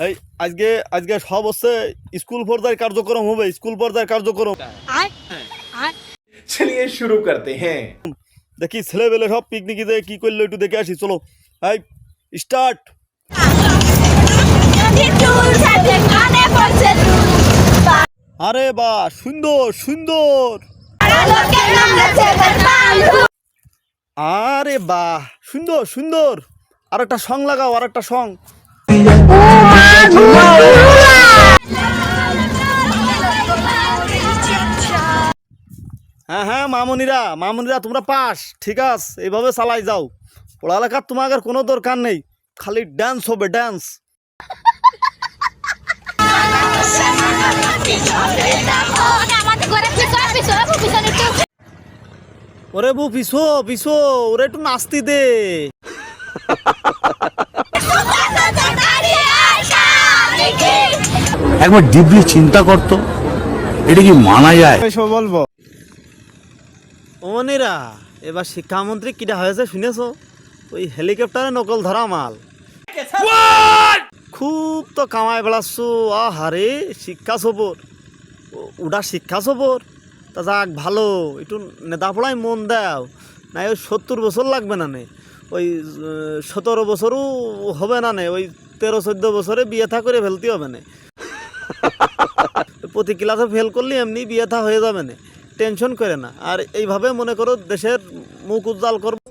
এই আজকে আজকে সব হচ্ছে স্কুল পর্যায়ের কার্যক্রম হবে, স্কুল পর্যায়ের কার্যক্রম। चलिए शुरू करते हैं। দেখি ছেলেবেলে সব পিকনিকে যে কি করলো একটু দেখে আসি, চলো। এই স্টার্ট। আরে বাহ, সুন্দর সুন্দর। আরে বাহ, সুন্দর সুন্দর। আর একটা সং লাগাও, আর একটা সং। হ্যাঁ হ্যাঁ, মামুনিরা মামুনিরা তোমরা পাস, ঠিক আছে, এইভাবে চালাই যাও। পড়ালেখার তোমাদের কোনো দরকার নেই, খালি ড্যান্স হবে, ড্যান্স। ওরে বউ পিছো পিছো, ওরে একটু নাচতে দে। একবার ডিপলি চিন্তা করতো এটা কি মানা যায়? বলবো অমনিরা, এবার শিক্ষামন্ত্রী কিটা হয়েছে শুনেছো? ওই হেলিকপ্টারে নকল ধরা মাল। খুব তো কামায় বেড়াচ্ছ। আহারে, শিক্ষা সবর, ওটা শিক্ষা সবর। তা যাক ভালো, একটু নেতা পড়ায় মন দাও। না ওই 70 বছর লাগবে না নে, ওই 17 বছরও হবে না নে, ওই 13-14 বছরে বিয়ে থা করে ফেলতে হবে না। প্রতি ক্লাসে ফেল করলে এমনি বিয়ে থা হয়ে যাবে না, টেনশন করে না। আর এইভাবে মনে করো দেশের মুখ উজ্জ্বল করবো।